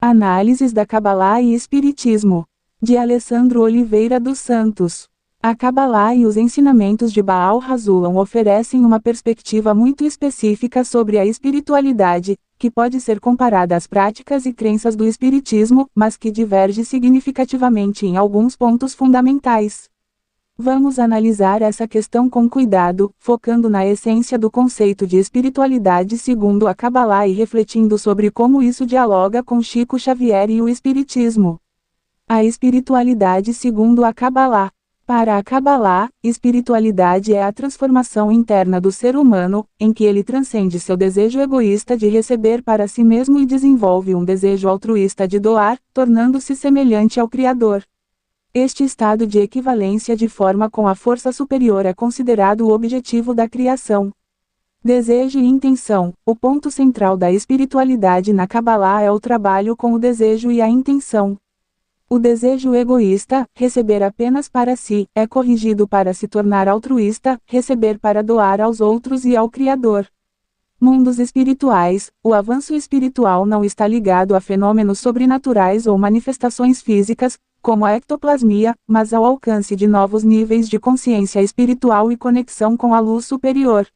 Análises da Cabalá e Espiritismo, de Alessandro Oliveira dos Santos. A Cabalá e os ensinamentos de Baal Hassulam oferecem uma perspectiva muito específica sobre a espiritualidade, que pode ser comparada às práticas e crenças do Espiritismo, mas que diverge significativamente em alguns pontos fundamentais. Vamos analisar essa questão com cuidado, focando na essência do conceito de espiritualidade segundo a Cabalá e refletindo sobre como isso dialoga com Chico Xavier e o Espiritismo. A espiritualidade segundo a Cabalá. Para a Cabalá, espiritualidade é a transformação interna do ser humano, em que ele transcende seu desejo egoísta de receber para si mesmo e desenvolve um desejo altruísta de doar, tornando-se semelhante ao Criador. Este estado de equivalência de forma com a força superior é considerado o objetivo da criação. Desejo e intenção. O ponto central da espiritualidade na Cabalá é o trabalho com o desejo e a intenção. O desejo egoísta, receber apenas para si, é corrigido para se tornar altruísta, receber para doar aos outros e ao Criador. Mundos espirituais. O avanço espiritual não está ligado a fenômenos sobrenaturais ou manifestações físicas, como a ectoplasmia, mas ao alcance de novos níveis de consciência espiritual e conexão com a luz superior.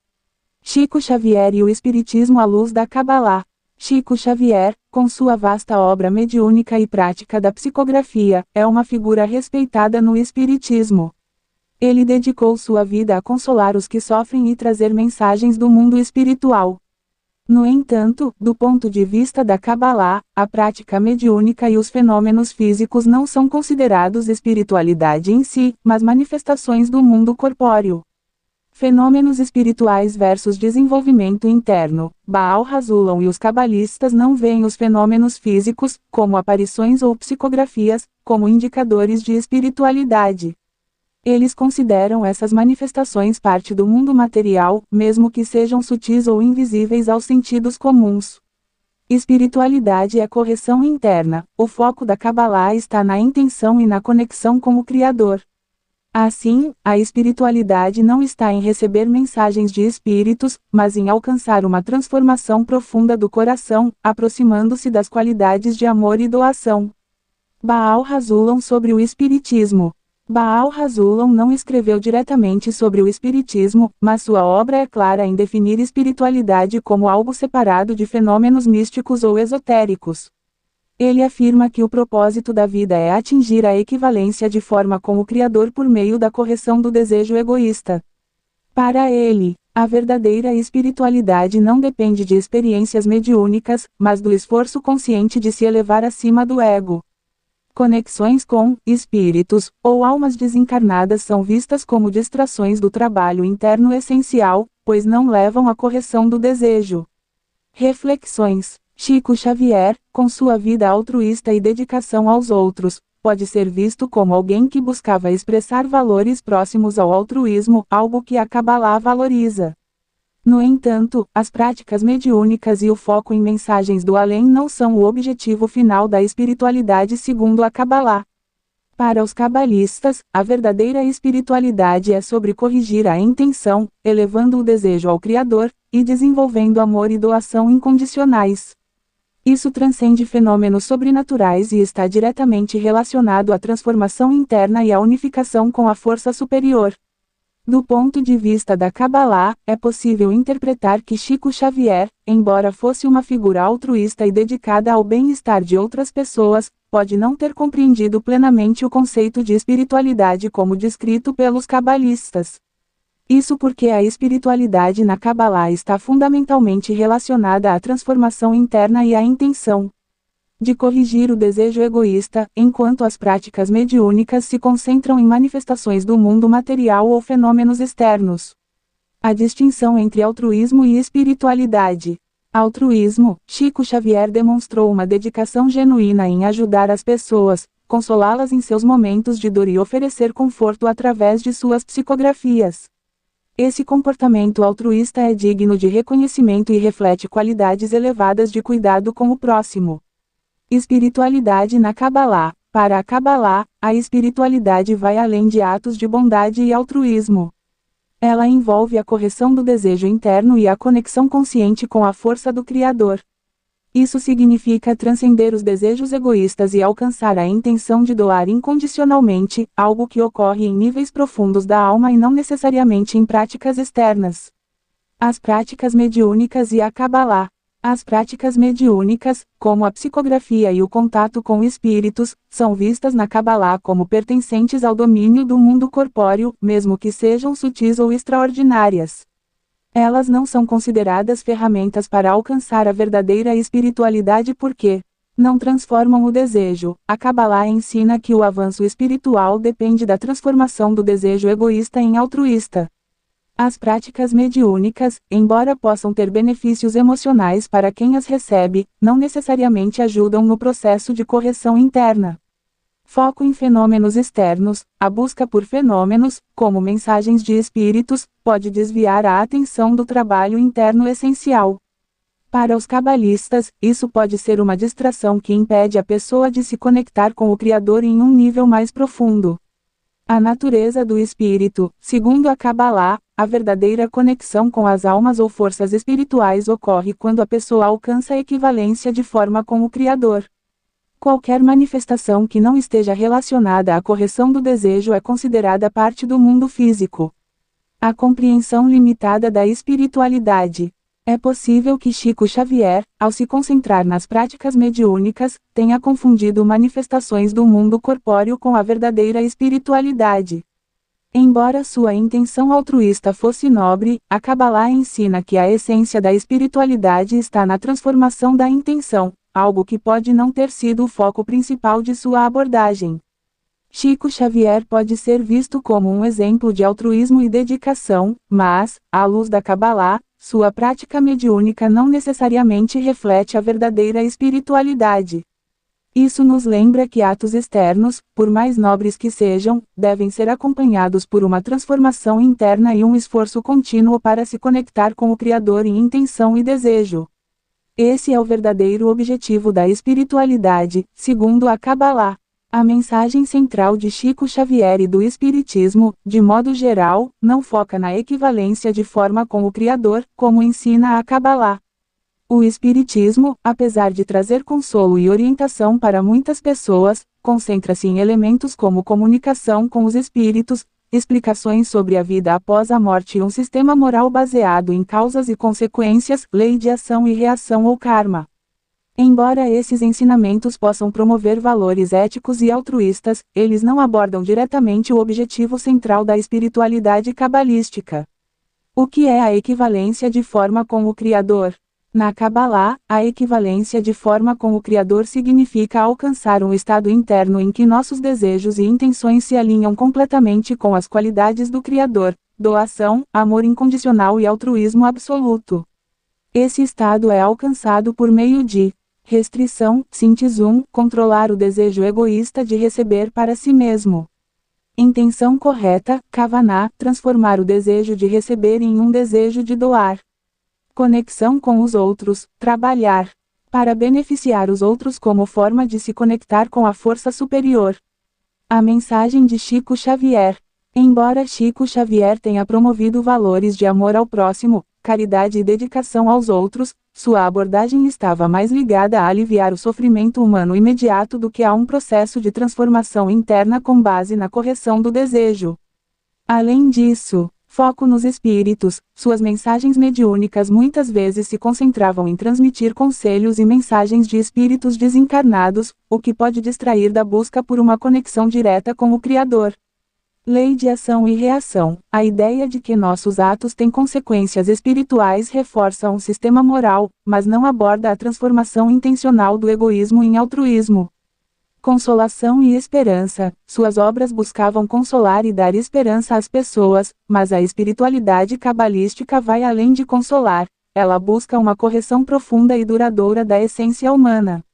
Chico Xavier e o Espiritismo à luz da Cabalá. Chico Xavier, com sua vasta obra mediúnica e prática da psicografia, é uma figura respeitada no Espiritismo. Ele dedicou sua vida a consolar os que sofrem e trazer mensagens do mundo espiritual. No entanto, do ponto de vista da Cabalá, a prática mediúnica e os fenômenos físicos não são considerados espiritualidade em si, mas manifestações do mundo corpóreo. Fenômenos espirituais versus desenvolvimento interno. Baal Hassulam e os cabalistas não veem os fenômenos físicos, como aparições ou psicografias, como indicadores de espiritualidade. Eles consideram essas manifestações parte do mundo material, mesmo que sejam sutis ou invisíveis aos sentidos comuns. Espiritualidade é correção interna. O foco da Cabalá está na intenção e na conexão com o Criador. Assim, a espiritualidade não está em receber mensagens de espíritos, mas em alcançar uma transformação profunda do coração, aproximando-se das qualidades de amor e doação. Baal Hassulam sobre o Espiritismo. Baal Hassulam não escreveu diretamente sobre o Espiritismo, mas sua obra é clara em definir espiritualidade como algo separado de fenômenos místicos ou esotéricos. Ele afirma que o propósito da vida é atingir a equivalência de forma com o Criador por meio da correção do desejo egoísta. Para ele, a verdadeira espiritualidade não depende de experiências mediúnicas, mas do esforço consciente de se elevar acima do ego. Conexões com espíritos ou almas desencarnadas são vistas como distrações do trabalho interno essencial, pois não levam à correção do desejo. Reflexões. Chico Xavier, com sua vida altruísta e dedicação aos outros, pode ser visto como alguém que buscava expressar valores próximos ao altruísmo, algo que a Cabalá valoriza. No entanto, as práticas mediúnicas e o foco em mensagens do além não são o objetivo final da espiritualidade segundo a Cabalá. Para os cabalistas, a verdadeira espiritualidade é sobre corrigir a intenção, elevando o desejo ao Criador, e desenvolvendo amor e doação incondicionais. Isso transcende fenômenos sobrenaturais e está diretamente relacionado à transformação interna e à unificação com a força superior. Do ponto de vista da Cabalá, é possível interpretar que Chico Xavier, embora fosse uma figura altruísta e dedicada ao bem-estar de outras pessoas, pode não ter compreendido plenamente o conceito de espiritualidade como descrito pelos cabalistas. Isso porque a espiritualidade na Cabalá está fundamentalmente relacionada à transformação interna e à intenção de corrigir o desejo egoísta, enquanto as práticas mediúnicas se concentram em manifestações do mundo material ou fenômenos externos. A distinção entre altruísmo e espiritualidade. Altruísmo. Chico Xavier demonstrou uma dedicação genuína em ajudar as pessoas, consolá-las em seus momentos de dor e oferecer conforto através de suas psicografias. Esse comportamento altruísta é digno de reconhecimento e reflete qualidades elevadas de cuidado com o próximo. Espiritualidade na Cabalá. Para a Cabalá, a espiritualidade vai além de atos de bondade e altruísmo. Ela envolve a correção do desejo interno e a conexão consciente com a força do Criador. Isso significa transcender os desejos egoístas e alcançar a intenção de doar incondicionalmente, algo que ocorre em níveis profundos da alma e não necessariamente em práticas externas. As práticas mediúnicas e a Kabbalah. As práticas mediúnicas, como a psicografia e o contato com espíritos, são vistas na Kabbalah como pertencentes ao domínio do mundo corpóreo, mesmo que sejam sutis ou extraordinárias. Elas não são consideradas ferramentas para alcançar a verdadeira espiritualidade porque não transformam o desejo. A Kabbalah ensina que o avanço espiritual depende da transformação do desejo egoísta em altruísta. As práticas mediúnicas, embora possam ter benefícios emocionais para quem as recebe, não necessariamente ajudam no processo de correção interna. Foco em fenômenos externos, a busca por fenômenos, como mensagens de espíritos, pode desviar a atenção do trabalho interno essencial. Para os cabalistas, isso pode ser uma distração que impede a pessoa de se conectar com o Criador em um nível mais profundo. A natureza do espírito, segundo a Kabbalah, a verdadeira conexão com as almas ou forças espirituais ocorre quando a pessoa alcança a equivalência de forma com o Criador. Qualquer manifestação que não esteja relacionada à correção do desejo é considerada parte do mundo físico. A compreensão limitada da espiritualidade. É possível que Chico Xavier, ao se concentrar nas práticas mediúnicas, tenha confundido manifestações do mundo corpóreo com a verdadeira espiritualidade. Embora sua intenção altruísta fosse nobre, a Kabbalah ensina que a essência da espiritualidade está na transformação da intenção, algo que pode não ter sido o foco principal de sua abordagem. Chico Xavier pode ser visto como um exemplo de altruísmo e dedicação, mas, à luz da Kabbalah, sua prática mediúnica não necessariamente reflete a verdadeira espiritualidade. Isso nos lembra que atos externos, por mais nobres que sejam, devem ser acompanhados por uma transformação interna e um esforço contínuo para se conectar com o Criador em intenção e desejo. Esse é o verdadeiro objetivo da espiritualidade, segundo a Kabbalah. A mensagem central de Chico Xavier e do Espiritismo, de modo geral, não foca na equivalência de forma com o Criador, como ensina a Kabbalah. O Espiritismo, apesar de trazer consolo e orientação para muitas pessoas, concentra-se em elementos como comunicação com os espíritos, explicações sobre a vida após a morte e um sistema moral baseado em causas e consequências, lei de ação e reação ou karma. Embora esses ensinamentos possam promover valores éticos e altruístas, eles não abordam diretamente o objetivo central da espiritualidade cabalística. O que é a equivalência de forma com o Criador? Na Kabbalah, a equivalência de forma com o Criador significa alcançar um estado interno em que nossos desejos e intenções se alinham completamente com as qualidades do Criador, doação, amor incondicional e altruísmo absoluto. Esse estado é alcançado por meio de restrição, sintisum, controlar o desejo egoísta de receber para si mesmo. Intenção correta, kavaná, transformar o desejo de receber em um desejo de doar. Conexão com os outros, trabalhar para beneficiar os outros como forma de se conectar com a força superior. A mensagem de Chico Xavier. Embora Chico Xavier tenha promovido valores de amor ao próximo, caridade e dedicação aos outros, sua abordagem estava mais ligada a aliviar o sofrimento humano imediato do que a um processo de transformação interna com base na correção do desejo. Além disso, foco nos espíritos, suas mensagens mediúnicas muitas vezes se concentravam em transmitir conselhos e mensagens de espíritos desencarnados, o que pode distrair da busca por uma conexão direta com o Criador. Lei de ação e reação. A ideia de que nossos atos têm consequências espirituais reforça um sistema moral, mas não aborda a transformação intencional do egoísmo em altruísmo. Consolação e esperança. Suas obras buscavam consolar e dar esperança às pessoas, mas a espiritualidade cabalística vai além de consolar. Ela busca uma correção profunda e duradoura da essência humana.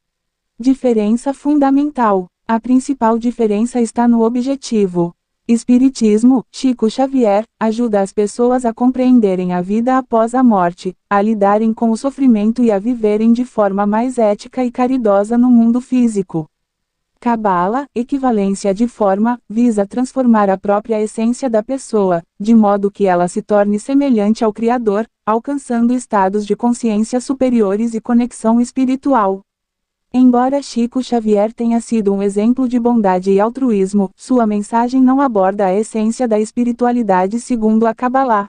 Diferença fundamental. A principal diferença está no objetivo. Espiritismo, Chico Xavier, ajuda as pessoas a compreenderem a vida após a morte, a lidarem com o sofrimento e a viverem de forma mais ética e caridosa no mundo físico. Cabala, equivalência de forma, visa transformar a própria essência da pessoa, de modo que ela se torne semelhante ao Criador, alcançando estados de consciência superiores e conexão espiritual. Embora Chico Xavier tenha sido um exemplo de bondade e altruísmo, sua mensagem não aborda a essência da espiritualidade segundo a Kabbalah.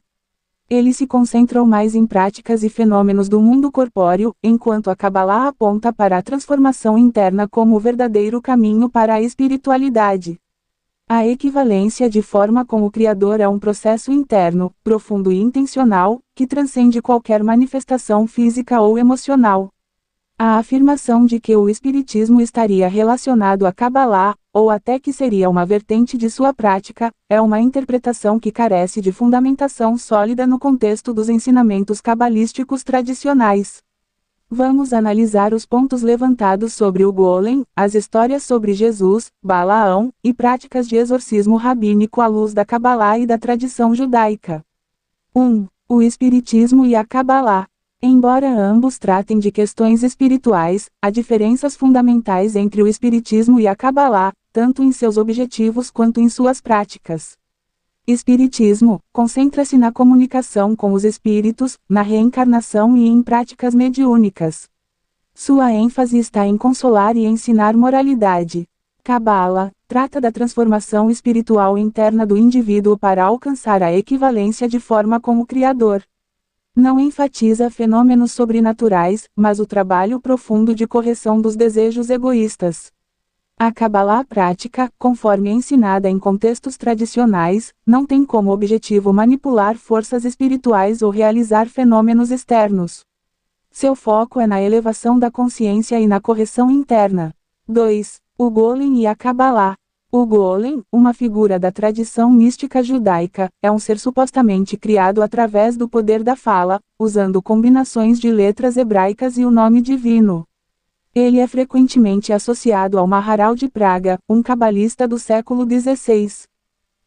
Ele se concentrou mais em práticas e fenômenos do mundo corpóreo, enquanto a Kabbalah aponta para a transformação interna como o verdadeiro caminho para a espiritualidade. A equivalência de forma com o Criador é um processo interno, profundo e intencional, que transcende qualquer manifestação física ou emocional. A afirmação de que o espiritismo estaria relacionado à Kabbalah, ou até que seria uma vertente de sua prática, é uma interpretação que carece de fundamentação sólida no contexto dos ensinamentos cabalísticos tradicionais. Vamos analisar os pontos levantados sobre o Golem, as histórias sobre Jesus, Balaão, e práticas de exorcismo rabínico à luz da Kabbalah e da tradição judaica. 1. O Espiritismo e a Kabbalah. Embora ambos tratem de questões espirituais, há diferenças fundamentais entre o Espiritismo e a Kabbalah, tanto em seus objetivos quanto em suas práticas. Espiritismo concentra-se na comunicação com os espíritos, na reencarnação e em práticas mediúnicas. Sua ênfase está em consolar e ensinar moralidade. Kabbalah trata da transformação espiritual interna do indivíduo para alcançar a equivalência de forma com o Criador. Não enfatiza fenômenos sobrenaturais, mas o trabalho profundo de correção dos desejos egoístas. A Kabbalah prática, conforme ensinada em contextos tradicionais, não tem como objetivo manipular forças espirituais ou realizar fenômenos externos. Seu foco é na elevação da consciência e na correção interna. 2. O Golem e a Kabbalah. O Golem, uma figura da tradição mística judaica, é um ser supostamente criado através do poder da fala, usando combinações de letras hebraicas e o nome divino. Ele é frequentemente associado ao Maharal de Praga, um cabalista do século XVI.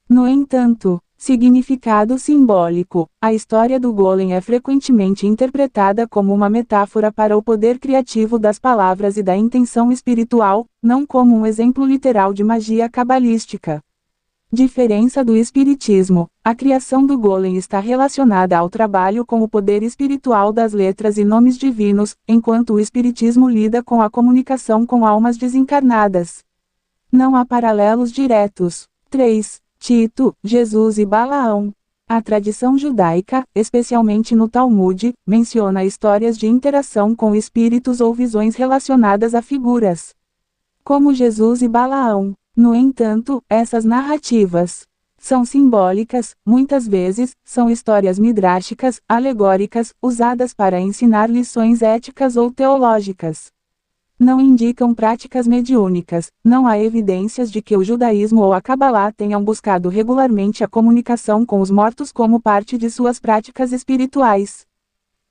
No entanto, significado simbólico, a história do Golem é frequentemente interpretada como uma metáfora para o poder criativo das palavras e da intenção espiritual, não como um exemplo literal de magia cabalística. Diferença do Espiritismo: a criação do Golem está relacionada ao trabalho com o poder espiritual das letras e nomes divinos, enquanto o Espiritismo lida com a comunicação com almas desencarnadas. Não há paralelos diretos. 3. Tito, Jesus e Balaão. A tradição judaica, especialmente no Talmud, menciona histórias de interação com espíritos ou visões relacionadas a figuras como Jesus e Balaão. No entanto, essas narrativas são simbólicas, muitas vezes, são histórias midráshicas, alegóricas, usadas para ensinar lições éticas ou teológicas. Não indicam práticas mediúnicas, não há evidências de que o judaísmo ou a Kabbalah tenham buscado regularmente a comunicação com os mortos como parte de suas práticas espirituais.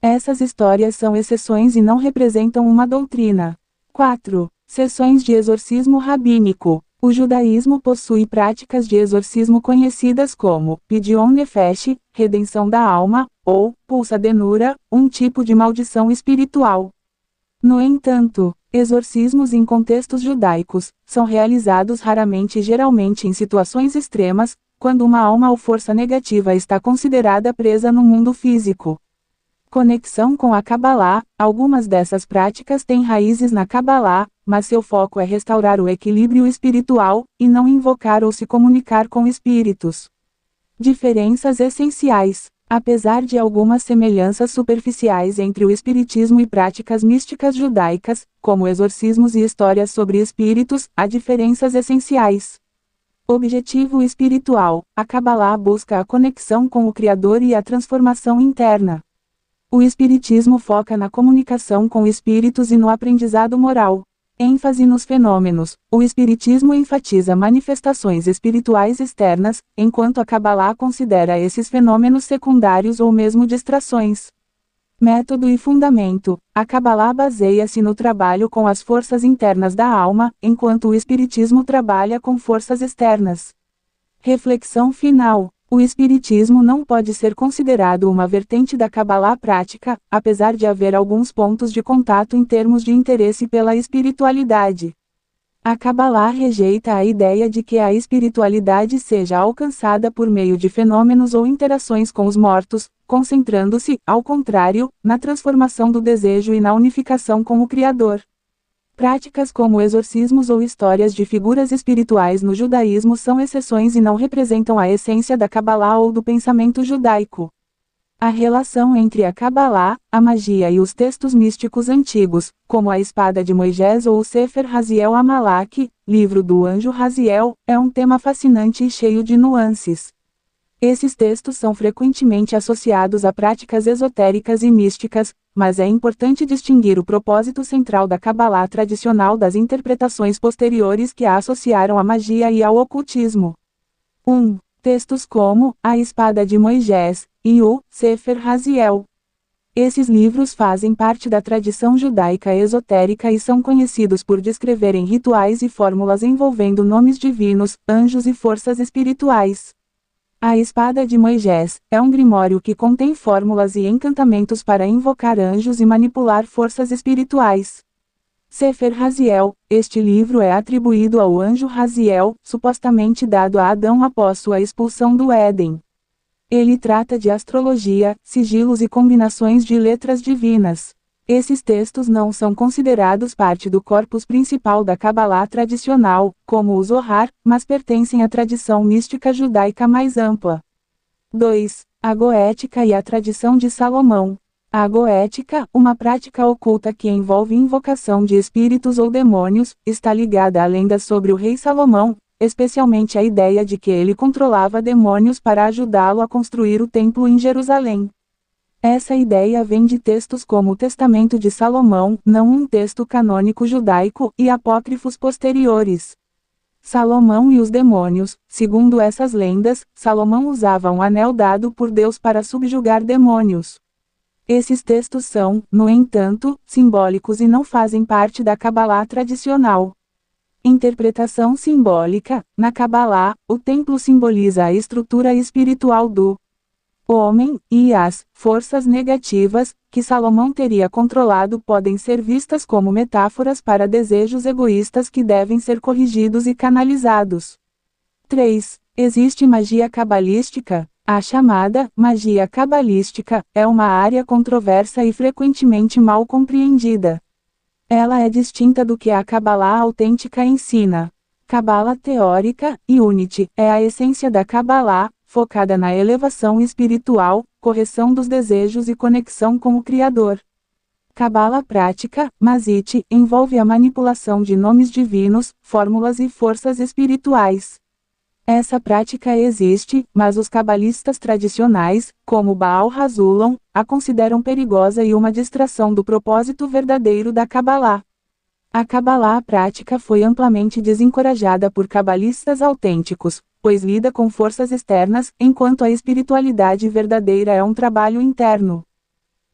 Essas histórias são exceções e não representam uma doutrina. 4. Sessões de exorcismo rabínico. O judaísmo possui práticas de exorcismo conhecidas como Pidyon Nefesh, redenção da alma, ou Pulsa Denura, um tipo de maldição espiritual. No entanto, exorcismos em contextos judaicos são realizados raramente e geralmente em situações extremas, quando uma alma ou força negativa está considerada presa no mundo físico. Conexão com a Kabbalah. Algumas dessas práticas têm raízes na Kabbalah, mas seu foco é restaurar o equilíbrio espiritual, e não invocar ou se comunicar com espíritos. Diferenças essenciais. Apesar de algumas semelhanças superficiais entre o espiritismo e práticas místicas judaicas, como exorcismos e histórias sobre espíritos, há diferenças essenciais. Objetivo espiritual: a Kabbalah busca a conexão com o Criador e a transformação interna. O espiritismo foca na comunicação com espíritos e no aprendizado moral. ênfase nos fenômenos. O Espiritismo enfatiza manifestações espirituais externas, enquanto a Kabbalah considera esses fenômenos secundários ou mesmo distrações. Método e fundamento. A Kabbalah baseia-se no trabalho com as forças internas da alma, enquanto o Espiritismo trabalha com forças externas. Reflexão final. O Espiritismo não pode ser considerado uma vertente da Kabbalah prática, apesar de haver alguns pontos de contato em termos de interesse pela espiritualidade. A Cabalá rejeita a ideia de que a espiritualidade seja alcançada por meio de fenômenos ou interações com os mortos, concentrando-se, ao contrário, na transformação do desejo e na unificação com o Criador. Práticas como exorcismos ou histórias de figuras espirituais no judaísmo são exceções e não representam a essência da Cabalá ou do pensamento judaico. A relação entre a Cabalá, a magia e os textos místicos antigos, como a Espada de Moisés ou o Sefer Raziel Amalak, livro do anjo Raziel, é um tema fascinante e cheio de nuances. Esses textos são frequentemente associados a práticas esotéricas e místicas, mas é importante distinguir o propósito central da Cabalá tradicional das interpretações posteriores que a associaram à magia e ao ocultismo. 1. Textos como A Espada de Moisés e o Sefer Raziel. Esses livros fazem parte da tradição judaica esotérica e são conhecidos por descreverem rituais e fórmulas envolvendo nomes divinos, anjos e forças espirituais. A Espada de Moisés é um grimório que contém fórmulas e encantamentos para invocar anjos e manipular forças espirituais. Sefer Raziel, este livro é atribuído ao anjo Raziel, supostamente dado a Adão após sua expulsão do Éden. Ele trata de astrologia, sigilos e combinações de letras divinas. Esses textos não são considerados parte do corpus principal da Cabalá tradicional, como o Zohar, mas pertencem à tradição mística judaica mais ampla. 2. A Goética e a tradição de Salomão. A Goética, uma prática oculta que envolve invocação de espíritos ou demônios, está ligada a lendas sobre o rei Salomão, especialmente a ideia de que ele controlava demônios para ajudá-lo a construir o templo em Jerusalém. Essa ideia vem de textos como o Testamento de Salomão, não um texto canônico judaico, e apócrifos posteriores. Salomão e os demônios. Segundo essas lendas, Salomão usava um anel dado por Deus para subjugar demônios. Esses textos são, no entanto, simbólicos e não fazem parte da Cabalá tradicional. Interpretação simbólica. Na Cabalá, o templo simboliza a estrutura espiritual do homem, e as forças negativas, que Salomão teria controlado, podem ser vistas como metáforas para desejos egoístas que devem ser corrigidos e canalizados. 3. Existe magia cabalística. A chamada magia cabalística é uma área controversa e frequentemente mal compreendida. Ela é distinta do que a Cabalá autêntica ensina. Cabala teórica e Unity é a essência da Cabalá, focada na elevação espiritual, correção dos desejos e conexão com o Criador. Cabala prática, Mazit, envolve a manipulação de nomes divinos, fórmulas e forças espirituais. Essa prática existe, mas os cabalistas tradicionais, como Baal Hazulam, a consideram perigosa e uma distração do propósito verdadeiro da Cabalá. A Cabalá prática foi amplamente desencorajada por cabalistas autênticos, pois lida com forças externas, enquanto a espiritualidade verdadeira é um trabalho interno.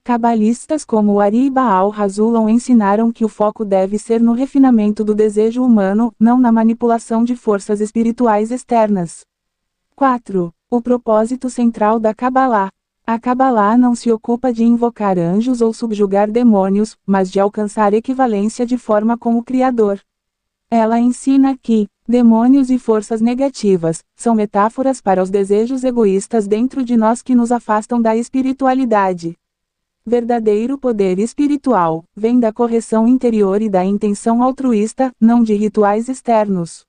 Cabalistas como o Ari e Baal Hazulam ensinaram que o foco deve ser no refinamento do desejo humano, não na manipulação de forças espirituais externas. 4. O propósito central da Cabalá. A Cabalá não se ocupa de invocar anjos ou subjugar demônios, mas de alcançar equivalência de forma com o Criador. Ela ensina que demônios e forças negativas são metáforas para os desejos egoístas dentro de nós que nos afastam da espiritualidade. Verdadeiro poder espiritual vem da correção interior e da intenção altruísta, não de rituais externos.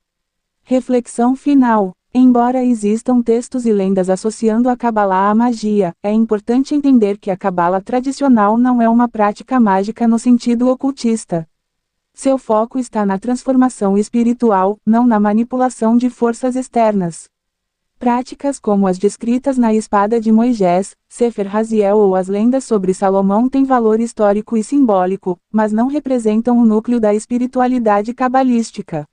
Reflexão final. Embora existam textos e lendas associando a Cabalá à magia, é importante entender que a Cabala tradicional não é uma prática mágica no sentido ocultista. Seu foco está na transformação espiritual, não na manipulação de forças externas. Práticas como as descritas na Espada de Moisés, Sefer Raziel ou as lendas sobre Salomão têm valor histórico e simbólico, mas não representam o núcleo da espiritualidade cabalística.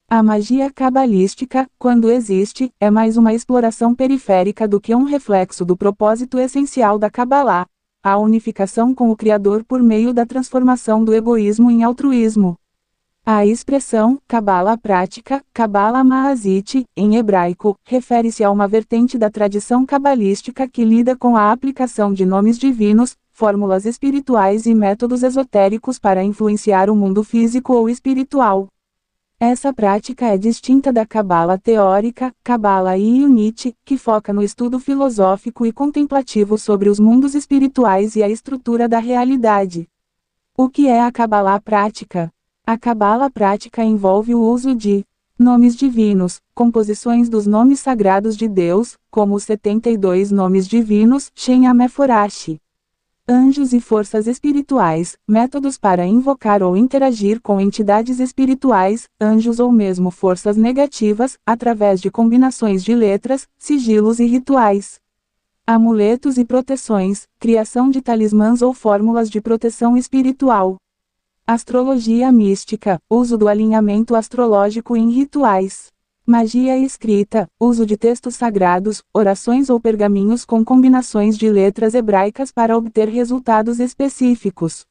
A magia cabalística, quando existe, é mais uma exploração periférica do que um reflexo do propósito essencial da Cabalá, a unificação com o Criador por meio da transformação do egoísmo em altruísmo. A expressão Cabala prática, Cabala Ma'azit, em hebraico, refere-se a uma vertente da tradição cabalística que lida com a aplicação de nomes divinos, fórmulas espirituais e métodos esotéricos para influenciar o mundo físico ou espiritual. Essa prática é distinta da Cabala teórica, Cabala Iunit, que foca no estudo filosófico e contemplativo sobre os mundos espirituais e a estrutura da realidade. O que é a Cabala prática? A Cabala prática envolve o uso de nomes divinos, composições dos nomes sagrados de Deus, como os 72 nomes divinos, Shem Ameforashi. Anjos e forças espirituais, métodos para invocar ou interagir com entidades espirituais, anjos ou mesmo forças negativas, através de combinações de letras, sigilos e rituais. Amuletos e proteções, criação de talismãs ou fórmulas de proteção espiritual. Astrologia mística, uso do alinhamento astrológico em rituais. Magia escrita, uso de textos sagrados, orações ou pergaminhos com combinações de letras hebraicas para obter resultados específicos.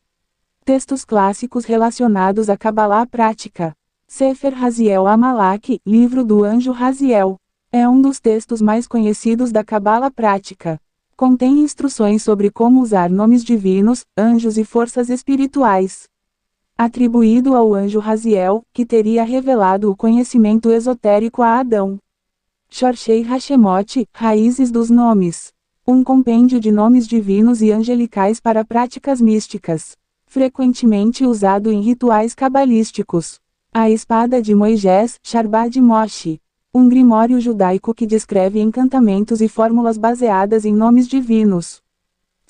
Textos clássicos relacionados à Cabalá prática. Sefer Raziel Amalak, livro do anjo Raziel. É um dos textos mais conhecidos da Cabala prática. Contém instruções sobre como usar nomes divinos, anjos e forças espirituais. Atribuído ao anjo Raziel, que teria revelado o conhecimento esotérico a Adão. Shorshei Hashemot, raízes dos nomes. Um compêndio de nomes divinos e angelicais para práticas místicas. Frequentemente usado em rituais cabalísticos. A espada de Moisés, Sharbad Moshe. Um grimório judaico que descreve encantamentos e fórmulas baseadas em nomes divinos.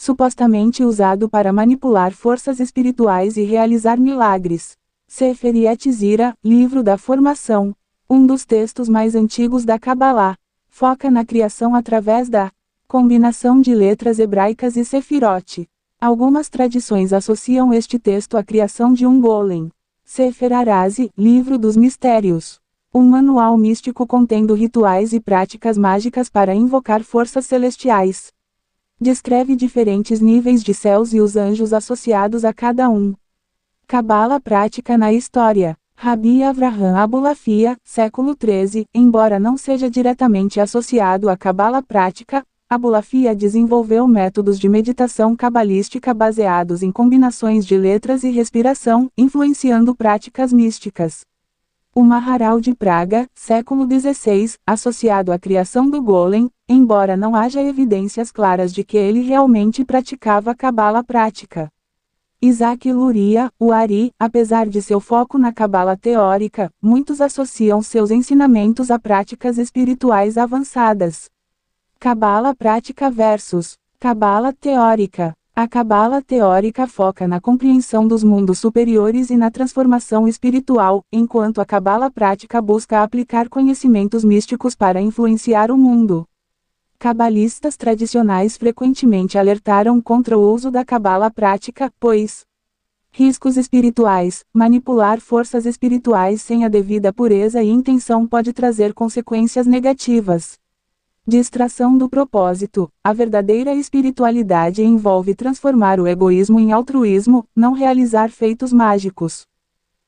Supostamente usado para manipular forças espirituais e realizar milagres. Sefer Yetzirah, livro da formação. Um dos textos mais antigos da Cabalá. Foca na criação através da combinação de letras hebraicas e sefirot. Algumas tradições associam este texto à criação de um golem. Sefer Arazi, livro dos mistérios. Um manual místico contendo rituais e práticas mágicas para invocar forças celestiais. Descreve diferentes níveis de céus e os anjos associados a cada um. Cabala prática na história. Rabi Avraham Abulafia, século XIII, embora não seja diretamente associado à Cabala prática, Abulafia desenvolveu métodos de meditação cabalística baseados em combinações de letras e respiração, influenciando práticas místicas. O Maharal de Praga, século XVI, associado à criação do golem, embora não haja evidências claras de que ele realmente praticava Cabala prática. Isaac Luria, o Ari, apesar de seu foco na Cabala teórica, muitos associam seus ensinamentos a práticas espirituais avançadas. Cabala prática versus Cabala teórica. A Cabala teórica foca na compreensão dos mundos superiores e na transformação espiritual, enquanto a Cabala prática busca aplicar conhecimentos místicos para influenciar o mundo. Cabalistas tradicionais frequentemente alertaram contra o uso da Cabala prática, pois riscos espirituais, manipular forças espirituais sem a devida pureza e intenção pode trazer consequências negativas. Distração do propósito. A verdadeira espiritualidade envolve transformar o egoísmo em altruísmo, não realizar feitos mágicos.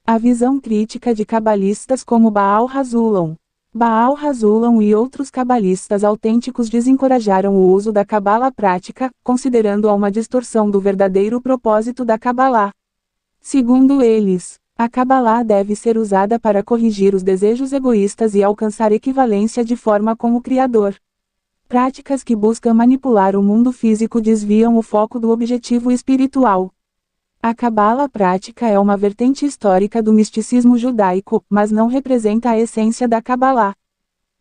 A visão crítica de cabalistas como Baal Hazulam. Baal Hazulam e outros cabalistas autênticos desencorajaram o uso da Cabala prática, considerando-a uma distorção do verdadeiro propósito da Cabalá. Segundo eles, a Cabalá deve ser usada para corrigir os desejos egoístas e alcançar equivalência de forma com o Criador. Práticas que buscam manipular o mundo físico desviam o foco do objetivo espiritual. A Cabala prática é uma vertente histórica do misticismo judaico, mas não representa a essência da Cabalá.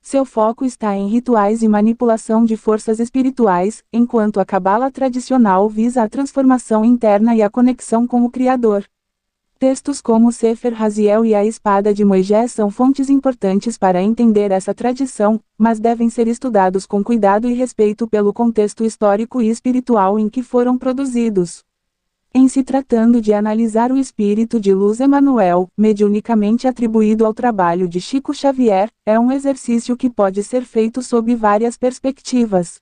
Seu foco está em rituais e manipulação de forças espirituais, enquanto a Cabala tradicional visa a transformação interna e a conexão com o Criador. Textos como Sefer Raziel e a Espada de Moisés são fontes importantes para entender essa tradição, mas devem ser estudados com cuidado e respeito pelo contexto histórico e espiritual em que foram produzidos. Em se tratando de analisar o espírito de luz Emanuel, mediunicamente atribuído ao trabalho de Chico Xavier, é um exercício que pode ser feito sob várias perspectivas.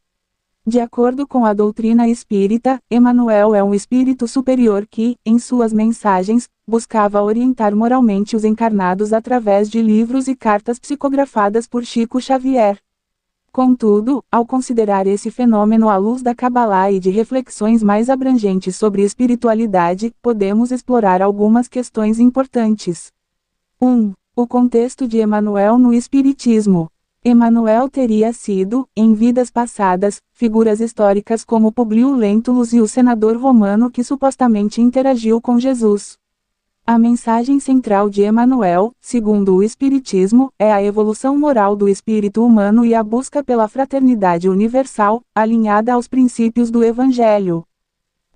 De acordo com a doutrina espírita, Emanuel é um espírito superior que, em suas mensagens, buscava orientar moralmente os encarnados através de livros e cartas psicografadas por Chico Xavier. Contudo, ao considerar esse fenômeno à luz da Cabalá e de reflexões mais abrangentes sobre espiritualidade, podemos explorar algumas questões importantes. 1. O contexto de Emanuel no Espiritismo. Emanuel teria sido, em vidas passadas, figuras históricas como Publio Lentulus e o senador romano que supostamente interagiu com Jesus. A mensagem central de Emanuel, segundo o Espiritismo, é a evolução moral do espírito humano e a busca pela fraternidade universal, alinhada aos princípios do Evangelho.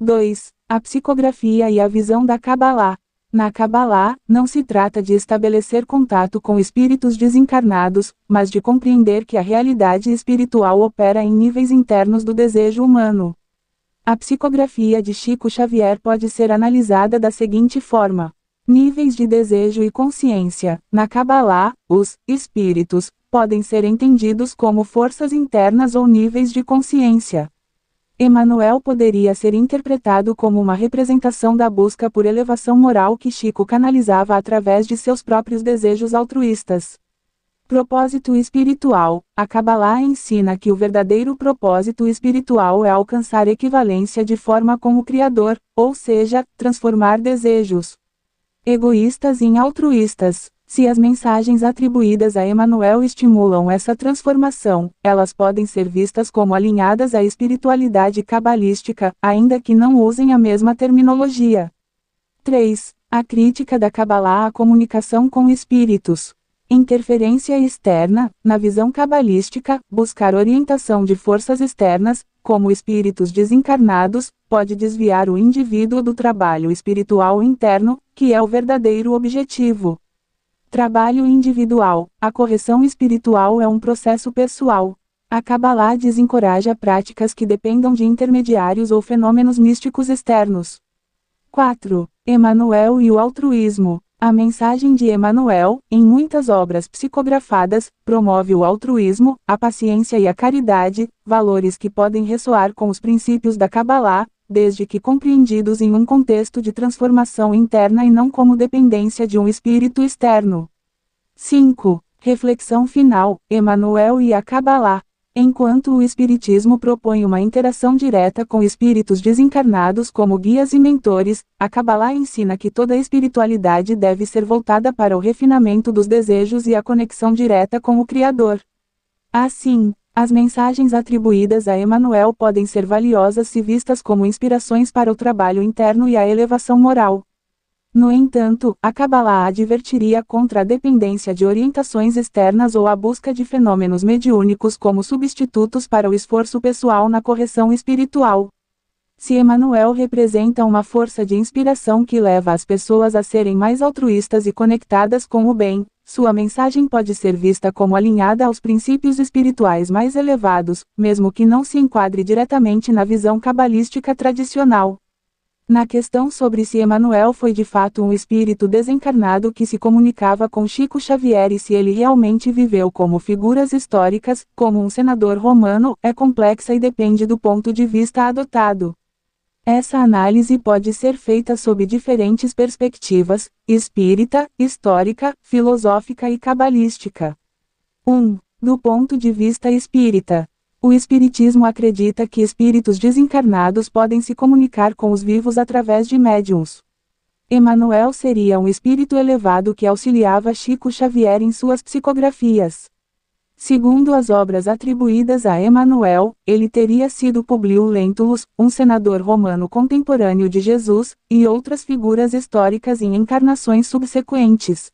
2. A psicografia e a visão da Cabalá. Na Cabalá, não se trata de estabelecer contato com espíritos desencarnados, mas de compreender que a realidade espiritual opera em níveis internos do desejo humano. A psicografia de Chico Xavier pode ser analisada da seguinte forma: níveis de desejo e consciência. Na Cabalá, os espíritos podem ser entendidos como forças internas ou níveis de consciência. Emanuel poderia ser interpretado como uma representação da busca por elevação moral que Chico canalizava através de seus próprios desejos altruístas. Propósito espiritual. A Cabalá ensina que o verdadeiro propósito espiritual é alcançar equivalência de forma com o Criador, ou seja, transformar desejos egoístas em altruístas. Se as mensagens atribuídas a Emanuel estimulam essa transformação, elas podem ser vistas como alinhadas à espiritualidade cabalística, ainda que não usem a mesma terminologia. 3. A crítica da Cabalá à comunicação com espíritos. Interferência externa. Na visão cabalística, buscar orientação de forças externas, como espíritos desencarnados, pode desviar o indivíduo do trabalho espiritual interno, que é o verdadeiro objetivo. Trabalho individual. A correção espiritual é um processo pessoal. A Cabalá desencoraja práticas que dependam de intermediários ou fenômenos místicos externos. 4. Emanuel e o altruísmo. A mensagem de Emanuel, em muitas obras psicografadas, promove o altruísmo, a paciência e a caridade, valores que podem ressoar com os princípios da Cabalá, desde que compreendidos em um contexto de transformação interna e não como dependência de um espírito externo. 5. Reflexão final. Emanuel e a Cabalá. Enquanto o Espiritismo propõe uma interação direta com espíritos desencarnados como guias e mentores, a Cabalá ensina que toda espiritualidade deve ser voltada para o refinamento dos desejos e a conexão direta com o Criador. Assim, as mensagens atribuídas a Emanuel podem ser valiosas se vistas como inspirações para o trabalho interno e a elevação moral. No entanto, a Cabalá advertiria contra a dependência de orientações externas ou a busca de fenômenos mediúnicos como substitutos para o esforço pessoal na correção espiritual. Se Emanuel representa uma força de inspiração que leva as pessoas a serem mais altruístas e conectadas com o bem, sua mensagem pode ser vista como alinhada aos princípios espirituais mais elevados, mesmo que não se enquadre diretamente na visão cabalística tradicional. Na questão sobre se Emanuel foi de fato um espírito desencarnado que se comunicava com Chico Xavier e se ele realmente viveu como figuras históricas, como um senador romano, é complexa e depende do ponto de vista adotado. Essa análise pode ser feita sob diferentes perspectivas: espírita, histórica, filosófica e cabalística. 1. Do ponto de vista espírita. O Espiritismo acredita que espíritos desencarnados podem se comunicar com os vivos através de médiuns. Emanuel seria um espírito elevado que auxiliava Chico Xavier em suas psicografias. Segundo as obras atribuídas a Emanuel, ele teria sido Publio Lentulus, um senador romano contemporâneo de Jesus, e outras figuras históricas em encarnações subsequentes.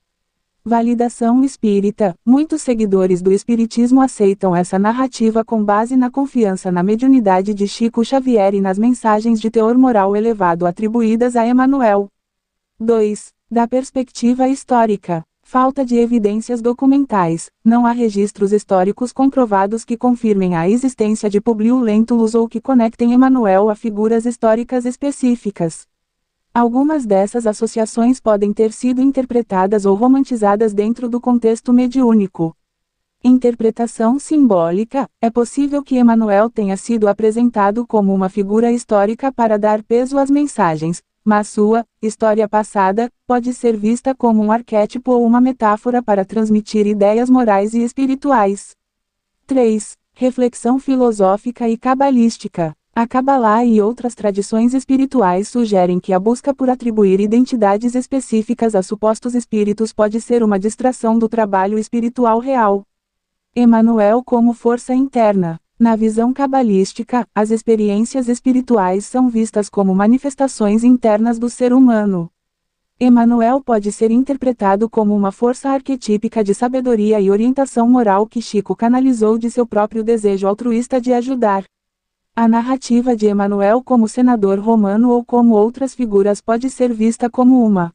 Validação espírita. Muitos seguidores do Espiritismo aceitam essa narrativa com base na confiança na mediunidade de Chico Xavier e nas mensagens de teor moral elevado atribuídas a Emanuel. 2. Da perspectiva histórica. Falta de evidências documentais. Não há registros históricos comprovados que confirmem a existência de Publio Lentulus ou que conectem Emanuel a figuras históricas específicas. Algumas dessas associações podem ter sido interpretadas ou romantizadas dentro do contexto mediúnico. Interpretação simbólica. É possível que Emanuel tenha sido apresentado como uma figura histórica para dar peso às mensagens, mas sua história passada pode ser vista como um arquétipo ou uma metáfora para transmitir ideias morais e espirituais. 3. Reflexão filosófica e cabalística. A Kabbalah e outras tradições espirituais sugerem que a busca por atribuir identidades específicas a supostos espíritos pode ser uma distração do trabalho espiritual real. Emmanuel como força interna. Na visão cabalística, as experiências espirituais são vistas como manifestações internas do ser humano. Emmanuel pode ser interpretado como uma força arquetípica de sabedoria e orientação moral que Chico canalizou de seu próprio desejo altruísta de ajudar. A narrativa de Emmanuel como senador romano ou como outras figuras pode ser vista como uma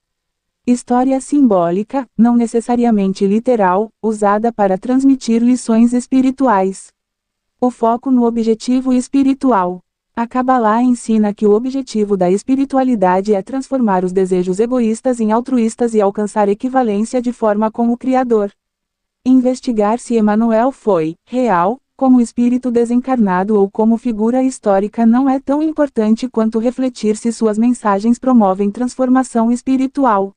história simbólica, não necessariamente literal, usada para transmitir lições espirituais. O foco no objetivo espiritual. A Kabbalah ensina que o objetivo da espiritualidade é transformar os desejos egoístas em altruístas e alcançar equivalência de forma com o Criador. Investigar se Emmanuel foi real, como espírito desencarnado ou como figura histórica não é tão importante quanto refletir se suas mensagens promovem transformação espiritual.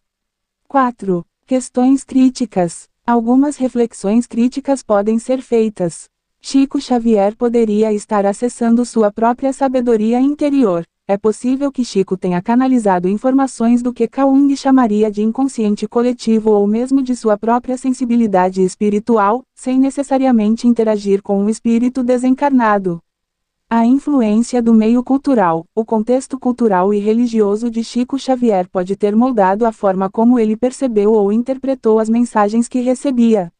4. Questões críticas. Algumas reflexões críticas podem ser feitas. Chico Xavier poderia estar acessando sua própria sabedoria interior. É possível que Chico tenha canalizado informações do que Jung chamaria de inconsciente coletivo ou mesmo de sua própria sensibilidade espiritual, sem necessariamente interagir com um espírito desencarnado. A influência do meio cultural. O contexto cultural e religioso de Chico Xavier pode ter moldado a forma como ele percebeu ou interpretou as mensagens que recebia.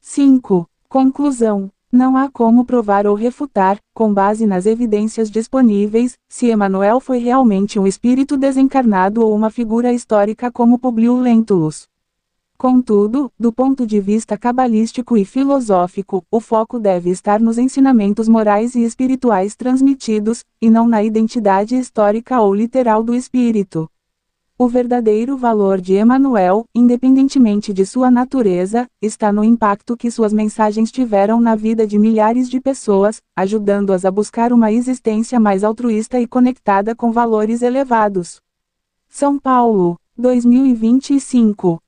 5. Conclusão. Não há como provar ou refutar, com base nas evidências disponíveis, se Emmanuel foi realmente um espírito desencarnado ou uma figura histórica como Publio Lentulus. Contudo, do ponto de vista cabalístico e filosófico, o foco deve estar nos ensinamentos morais e espirituais transmitidos, e não na identidade histórica ou literal do espírito. O verdadeiro valor de Emmanuel, independentemente de sua natureza, está no impacto que suas mensagens tiveram na vida de milhares de pessoas, ajudando-as a buscar uma existência mais altruísta e conectada com valores elevados. São Paulo, 2025.